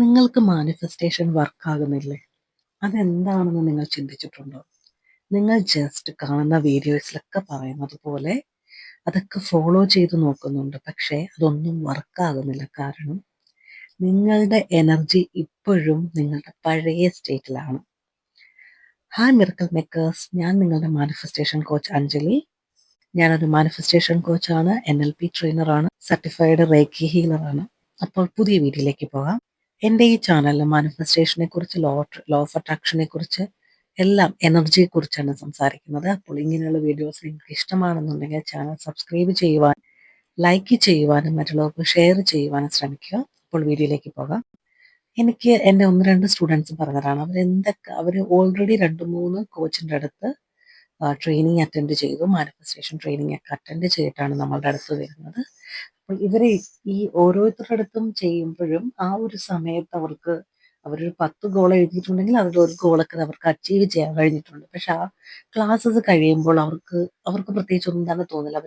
നിങ്ങൾക്ക് മാനിഫെസ്റ്റേഷൻ വർക്കാകുന്നില്ലേ? അതെന്താണെന്ന് നിങ്ങൾ ചിന്തിച്ചിട്ടുണ്ടോ? നിങ്ങൾ ജസ്റ്റ് കാണുന്ന വീഡിയോസിലൊക്കെ പറയുന്നത് പോലെ അതൊക്കെ ഫോളോ ചെയ്ത് നോക്കുന്നുണ്ട്. പക്ഷേ അതൊന്നും വർക്കാകുന്നില്ല. കാരണം നിങ്ങളുടെ എനർജി ഇപ്പോഴും നിങ്ങളുടെ പഴയ സ്റ്റേറ്റിലാണ്. ഹായ് മിറക്കിൾ മേക്കേഴ്സ്, ഞാൻ നിങ്ങളുടെ മാനിഫെസ്റ്റേഷൻ കോച്ച് അഞ്ജലി. ഞാനൊരു മാനിഫെസ്റ്റേഷൻ കോച്ചാണ്, NLP ട്രെയിനറാണ്, സർട്ടിഫൈഡ് റേക്കി ഹീലറാണ്. അപ്പോൾ പുതിയ വീഡിയോയിലേക്ക് പോകാം. എൻ്റെ ഈ ചാനലിൽ മാനിഫെസ്റ്റേഷനെ കുറിച്ച്, ലോ ഓഫ് അട്രാക്ഷനെ കുറിച്ച്, എല്ലാം എനർജിയെ കുറിച്ചാണ് സംസാരിക്കുന്നത്. അപ്പോൾ ഇങ്ങനെയുള്ള വീഡിയോസ് നിങ്ങൾക്ക് ഇഷ്ടമാണെന്നുണ്ടെങ്കിൽ ചാനൽ സബ്സ്ക്രൈബ് ചെയ്യുവാൻ, ലൈക്ക് ചെയ്യുവാനും മറ്റുള്ളവർക്ക് ഷെയർ ചെയ്യുവാനും ശ്രമിക്കുക. അപ്പോൾ വീഡിയോയിലേക്ക് പോകാം. എനിക്ക് എൻ്റെ 1-2 സ്റ്റുഡൻസ് പറഞ്ഞതാണ് അവർ ഓൾറെഡി 2-3 കോച്ചിൻ്റെ അടുത്ത് ട്രെയിനിങ് അറ്റൻഡ് ചെയ്തു. മാനിഫെസ്റ്റേഷൻ ട്രെയിനിങ് ഒക്കെ അറ്റൻഡ് ചെയ്തിട്ടാണ് നമ്മളുടെ അടുത്ത് വരുന്നത്. അപ്പോൾ ഇവരെ ഈ ഓരോരുത്തരുടെ അടുത്തും ചെയ്യുമ്പോഴും ആ ഒരു സമയത്ത് അവരൊരു 10 ഗോൾ എഴുതിയിട്ടുണ്ടെങ്കിൽ അതിൽ ഒരു ഗോളൊക്കെ അവർക്ക് അച്ചീവ് ചെയ്യാൻ കഴിഞ്ഞിട്ടുണ്ട്. പക്ഷെ ആ ക്ലാസ്സസ് കഴിയുമ്പോൾ അവർക്ക് പ്രത്യേകിച്ച് ഒന്നും തന്നെ തോന്നില്ല.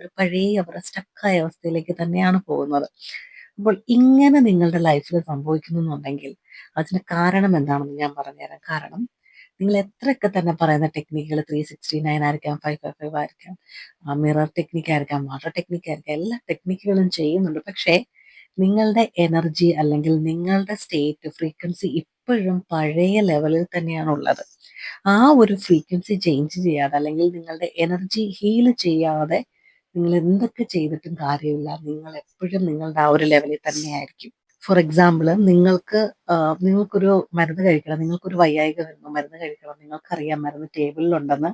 അവരുടെ സ്റ്റക്കായ അവസ്ഥയിലേക്ക് തന്നെയാണ് പോകുന്നത്. അപ്പോൾ ഇങ്ങനെ നിങ്ങളുടെ ലൈഫിൽ സംഭവിക്കുന്നു എന്നുണ്ടെങ്കിൽ അതിന് കാരണം എന്താണെന്ന് ഞാൻ പറഞ്ഞുതരാം. കാരണം നിങ്ങൾ എത്രയൊക്കെ തന്നെ പറയുന്ന ടെക്നിക്കുകൾ 369 ആയിരിക്കാം, 555 ആയിരിക്കാം, മിറർ ടെക്നിക്ക് ആയിരിക്കാം, വാട്ടർ ടെക്നിക്ക് ആയിരിക്കാം, എല്ലാ ടെക്നിക്കുകളും ചെയ്യുന്നുണ്ട്. പക്ഷേ നിങ്ങളുടെ എനർജി അല്ലെങ്കിൽ നിങ്ങളുടെ സ്റ്റേറ്റ് ഫ്രീക്വൻസി ഇപ്പോഴും പഴയ ലെവലിൽ തന്നെയാണ് ഉള്ളത്. ആ ഒരു ഫ്രീക്വൻസി ചേഞ്ച് ചെയ്യാതെ അല്ലെങ്കിൽ നിങ്ങളുടെ എനർജി ഹീൽ ചെയ്യാതെ നിങ്ങൾ എന്തൊക്കെ ചെയ്തിട്ടും കാര്യമില്ല. നിങ്ങൾ എപ്പോഴും നിങ്ങളുടെ ആ ഒരു ലെവലിൽ തന്നെയായിരിക്കും. ഫോർ എക്സാമ്പിൾ, നിങ്ങൾക്കൊരു മരുന്ന് കഴിക്കണം, നിങ്ങൾക്കൊരു വയ്യായിക വരുന്നു, മരുന്ന് കഴിക്കണം, നിങ്ങൾക്കറിയാം മരുന്ന് ടേബിളിലുണ്ടെന്ന്.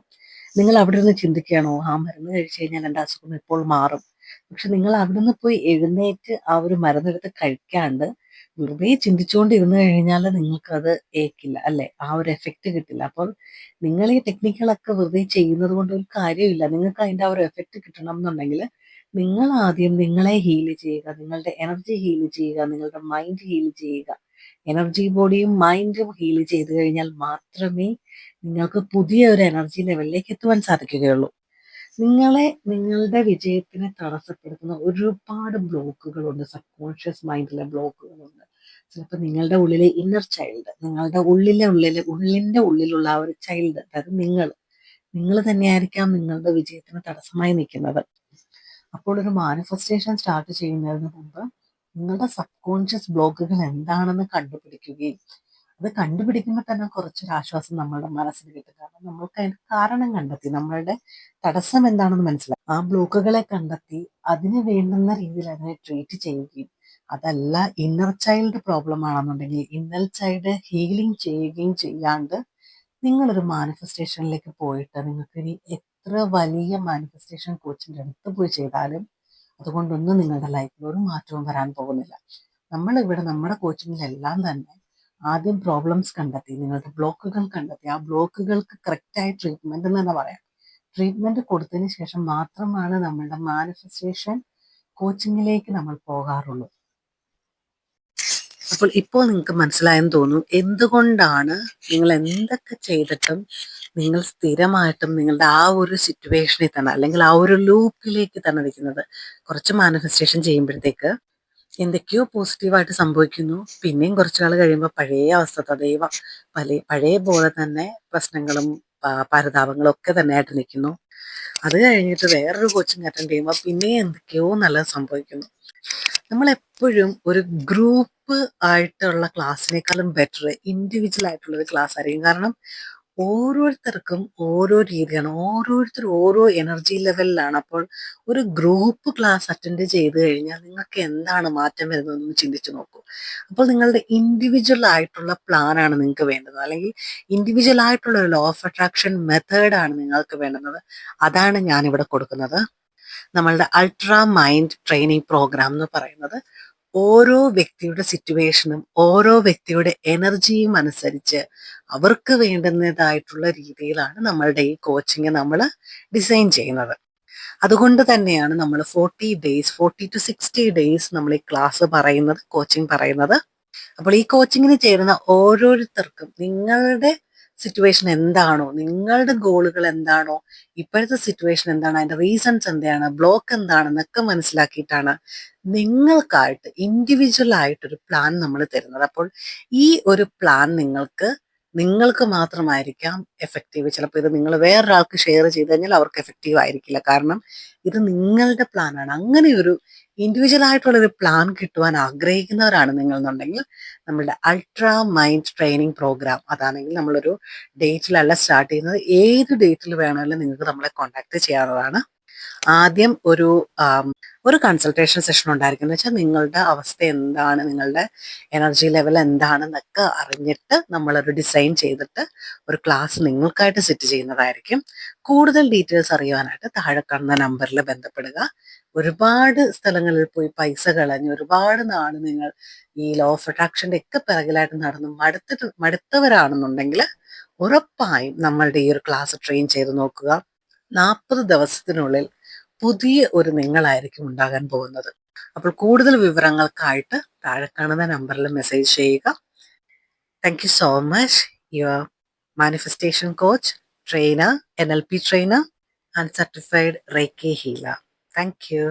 നിങ്ങൾ അവിടെ നിന്ന് ചിന്തിക്കുകയാണോ, ആ മരുന്ന് കഴിച്ചു കഴിഞ്ഞാൽ എൻ്റെ അസുഖം ഇപ്പോൾ മാറും. പക്ഷെ നിങ്ങൾ അവിടെ നിന്ന് പോയി എഴുന്നേറ്റ് ആ ഒരു മരുന്നെടുത്ത് കഴിക്കാണ്ട് വെറുതെ ചിന്തിച്ചുകൊണ്ടിരുന്നു കഴിഞ്ഞാൽ നിങ്ങൾക്കത് ഏക്കില്ല, അല്ലെ? ആ ഒരു എഫക്റ്റ് കിട്ടില്ല. അപ്പോൾ നിങ്ങൾ ഈ ടെക്നിക്കുകളൊക്കെ വെറുതെ ചെയ്യുന്നത് കൊണ്ട് ഒരു കാര്യമില്ല. നിങ്ങൾക്ക് അതിൻ്റെ ആ ഒരു എഫക്റ്റ് കിട്ടണം എന്നുണ്ടെങ്കിൽ നിങ്ങൾ ആദ്യം നിങ്ങളെ ഹീൽ ചെയ്യുക, നിങ്ങളുടെ എനർജി ഹീൽ ചെയ്യുക, നിങ്ങളുടെ മൈൻഡ് ഹീൽ ചെയ്യുക. എനർജി ബോഡിയും മൈൻഡും ഹീൽ ചെയ്ത് കഴിഞ്ഞാൽ മാത്രമേ നിങ്ങൾക്ക് പുതിയ ഒരു എനർജി ലെവലിലേക്ക് എത്തുവാൻ സാധിക്കുകയുള്ളൂ. നിങ്ങളുടെ വിജയത്തിനെ തടസ്സപ്പെടുത്തുന്ന ഒരുപാട് ബ്ലോക്കുകളുണ്ട്, സബ് മൈൻഡിലെ ബ്ലോക്കുകളുണ്ട്. ചിലപ്പോൾ നിങ്ങളുടെ ഉള്ളിലെ ഇന്നർ ചൈൽഡ്, നിങ്ങളുടെ ഉള്ളിൻ്റെ ഉള്ളിലുള്ള ആ ഒരു ചൈൽഡ്, അതായത് നിങ്ങൾ തന്നെയായിരിക്കാം നിങ്ങളുടെ വിജയത്തിന് തടസ്സമായി നിൽക്കുന്നത്. അപ്പോൾ ഒരു മാനിഫെസ്റ്റേഷൻ സ്റ്റാർട്ട് ചെയ്യുന്നതിന് മുമ്പ് നിങ്ങളുടെ സബ് കോൺഷ്യസ് ബ്ലോക്കുകൾ എന്താണെന്ന് കണ്ടുപിടിക്കുകയും അത് കണ്ടുപിടിക്കുമ്പോൾ തന്നെ കുറച്ചൊരു ആശ്വാസം നമ്മളുടെ മനസ്സിന് കിട്ടും. കാരണം നമ്മൾക്ക് അതിന്റെ കാരണം കണ്ടെത്തി, നമ്മളുടെ തടസ്സം എന്താണെന്ന് മനസ്സിലാക്കി, ആ ബ്ലോക്കുകളെ കണ്ടെത്തി അതിന് വേണ്ടുന്ന രീതിയിൽ അതിനെ ട്രീറ്റ് ചെയ്യുകയും, അതല്ല ഇന്നർ ചൈൽഡ് പ്രോബ്ലം ആണെന്നുണ്ടെങ്കിൽ ഇന്നർ ചൈൽഡ് ഹീലിംഗ് ചെയ്യുകയും ചെയ്യാണ്ട് നിങ്ങളൊരു മാനിഫെസ്റ്റേഷനിലേക്ക് പോയിട്ട് നിങ്ങൾക്ക് ഇനി എത്ര വലിയ മാനിഫെസ്റ്റേഷൻ കോച്ചിൻ്റെ അടുത്ത് പോയി ചെയ്താലും അതുകൊണ്ടൊന്നും നിങ്ങളുടെ ലൈഫിൽ ഒരു മാറ്റവും വരാൻ പോകുന്നില്ല. നമ്മളിവിടെ നമ്മുടെ കോച്ചിങ്ങിലെല്ലാം തന്നെ ആദ്യം പ്രോബ്ലംസ് കണ്ടെത്തി, നിങ്ങളുടെ ബ്ലോക്കുകൾ കണ്ടെത്തി, ആ ബ്ലോക്കുകൾക്ക് കറക്റ്റായി ട്രീറ്റ്മെന്റ് എന്ന് തന്നെ പറയാം. ട്രീറ്റ്മെന്റ് കൊടുത്തതിന് ശേഷം മാത്രമാണ് നമ്മളുടെ മാനിഫെസ്റ്റേഷൻ കോച്ചിങ്ങിലേക്ക് നമ്മൾ പോകാറുള്ളൂ. അപ്പോൾ ഇപ്പോൾ നിങ്ങൾക്ക് മനസ്സിലായെന്ന് തോന്നുന്നു എന്തുകൊണ്ടാണ് നിങ്ങൾ എന്തൊക്കെ ചെയ്തിട്ടും നിങ്ങൾ സ്ഥിരമായിട്ടും നിങ്ങളുടെ ആ ഒരു സിറ്റുവേഷനിൽ തന്നെ അല്ലെങ്കിൽ ആ ഒരു ലൂപ്പിലേക്ക് തന്നെ നിൽക്കുന്നത്. കുറച്ച് മാനിഫെസ്റ്റേഷൻ ചെയ്യുമ്പോഴത്തേക്ക് എന്തൊക്കെയോ പോസിറ്റീവായിട്ട് സംഭവിക്കുന്നു, പിന്നെയും കുറച്ചു നാൾ കഴിയുമ്പോൾ പഴയ അവസ്ഥ തദൈവ പഴയ പോലെ തന്നെ പ്രശ്നങ്ങളും പരിതാപങ്ങളും ഒക്കെ തന്നെ ആയിട്ട് നിൽക്കുന്നു. അത് കഴിഞ്ഞിട്ട് വേറൊരു കോച്ചിങ് അറ്റൻഡ് ചെയ്യുമ്പോൾ പിന്നെയും എന്തൊക്കെയോ നല്ലത് സംഭവിക്കുന്നു. നമ്മളെപ്പോഴും ഒരു ഗ്രൂപ്പ് ആയിട്ടുള്ള ക്ലാസ്സിനേക്കാളും ബെറ്റർ ഇൻഡിവിജ്വൽ ആയിട്ടുള്ള ഒരു ക്ലാസ് ആയിരിക്കും. കാരണം ഓരോരുത്തർക്കും ഓരോ രീതിയാണ്, ഓരോരുത്തരും ഓരോ എനർജി ലെവലിലാണ്. അപ്പോൾ ഒരു ഗ്രൂപ്പ് ക്ലാസ് അറ്റൻഡ് ചെയ്ത് കഴിഞ്ഞാൽ നിങ്ങൾക്ക് എന്താണ് മാറ്റം വരുന്നതെന്ന് ചിന്തിച്ചു നോക്കൂ. അപ്പോൾ നിങ്ങളുടെ ഇൻഡിവിജ്വൽ ആയിട്ടുള്ള പ്ലാനാണ് നിങ്ങൾക്ക് വേണ്ടത്, അല്ലെങ്കിൽ ഇൻഡിവിജ്വൽ ആയിട്ടുള്ള ഒരു ലോ ഓഫ് അട്രാക്ഷൻ മെത്തേഡാണ് നിങ്ങൾക്ക് വേണ്ടുന്നത്. അതാണ് ഞാനിവിടെ കൊടുക്കുന്നത്. നമ്മളുടെ അൾട്രാ മൈൻഡ് ട്രെയിനിങ് പ്രോഗ്രാം എന്ന് പറയുന്നത് ഓരോ വ്യക്തിയുടെ സിറ്റുവേഷനും ഓരോ വ്യക്തിയുടെ എനർജിയും അനുസരിച്ച് അവർക്ക് വേണ്ടുന്നതായിട്ടുള്ള രീതിയിലാണ് നമ്മളുടെ ഈ കോച്ചിങ് നമ്മൾ ഡിസൈൻ ചെയ്യുന്നത്. അതുകൊണ്ട് തന്നെയാണ് നമ്മൾ 40 to 60 ഡേയ്സ് നമ്മൾ ഈ ക്ലാസ് പറയുന്നത്, കോച്ചിങ് പറയുന്നത്. അപ്പോൾ ഈ കോച്ചിങ്ങിന് ചേരുന്ന ഓരോരുത്തർക്കും നിങ്ങളുടെ സിറ്റുവേഷൻ എന്താണോ, നിങ്ങളുടെ ഗോളുകൾ എന്താണോ, ഇപ്പോഴത്തെ സിറ്റുവേഷൻ എന്താണ്, അതിന്റെ റീസൺസ് എന്താണ്, ബ്ലോക്ക് എന്താണെന്നൊക്കെ മനസ്സിലാക്കിയിട്ടാണ് നിങ്ങൾക്കായിട്ട് ഇൻഡിവിജ്വൽ ആയിട്ടൊരു പ്ലാൻ നമ്മൾ തരുന്നത്. അപ്പോൾ ഈ ഒരു പ്ലാൻ നിങ്ങൾക്ക് മാത്രമായിരിക്കാം എഫക്റ്റീവ്. ചിലപ്പോൾ ഇത് നിങ്ങൾ വേറൊരാൾക്ക് ഷെയർ ചെയ്ത് കഴിഞ്ഞാൽ അവർക്ക് എഫക്റ്റീവ് ആയിരിക്കില്ല. കാരണം ഇത് നിങ്ങളുടെ പ്ലാനാണ്. അങ്ങനെ ഒരു ഇൻഡിവിജ്വൽ ആയിട്ടുള്ളൊരു പ്ലാൻ കിട്ടുവാൻ ആഗ്രഹിക്കുന്നവരാണ് നിങ്ങൾ എന്നുണ്ടെങ്കിൽ നമ്മളുടെ അൾട്രാ മൈൻഡ് ട്രെയിനിങ് പ്രോഗ്രാം, അതാണെങ്കിൽ നമ്മളൊരു ഡേറ്റിലല്ല സ്റ്റാർട്ട് ചെയ്യുന്നത്, ഏത് ഡേറ്റിൽ വേണമെങ്കിലും നിങ്ങൾക്ക് നമ്മളെ കോൺടാക്ട് ചെയ്യാവുന്നതാണ്. ആദ്യം ഒരു കൺസൾട്ടേഷൻ സെഷൻ ഉണ്ടായിരിക്കും. എന്ന് വെച്ചാൽ നിങ്ങളുടെ അവസ്ഥ എന്താണ്, നിങ്ങളുടെ എനർജി ലെവൽ എന്താണെന്നൊക്കെ അറിഞ്ഞിട്ട് നമ്മളൊരു ഡിസൈൻ ചെയ്തിട്ട് ഒരു ക്ലാസ് നിങ്ങൾക്കായിട്ട് സെറ്റ് ചെയ്യുന്നതായിരിക്കും. കൂടുതൽ ഡീറ്റെയിൽസ് അറിയുവാനായിട്ട് താഴെ കാണുന്ന നമ്പറിൽ ബന്ധപ്പെടുക. ഒരുപാട് സ്ഥലങ്ങളിൽ പോയി പൈസ കളഞ്ഞ് ഒരുപാട് നാൾ നിങ്ങൾ ഈ ലോ ഓഫ് അട്രാക്ഷന്റെ ഒക്കെ പിറകിലായിട്ട് നടന്ന് മടുത്തവരാണെന്നുണ്ടെങ്കിൽ ഉറപ്പായും നമ്മളുടെ ഈ ഒരു ക്ലാസ് ട്രെയിൻ ചെയ്ത് നോക്കുക. 40 ദിവസത്തിനുള്ളിൽ പുതിയ ഒരു നിങ്ങളായിരിക്കും ഉണ്ടാകാൻ പോകുന്നത്. അപ്പോൾ കൂടുതൽ വിവരങ്ങൾക്കായിട്ട് താഴെ കാണുന്ന നമ്പറിൽ മെസ്സേജ് ചെയ്യുക. Thank you so much. Your manifestation coach, trainer, NLP trainer and certified Reiki healer. Thank you.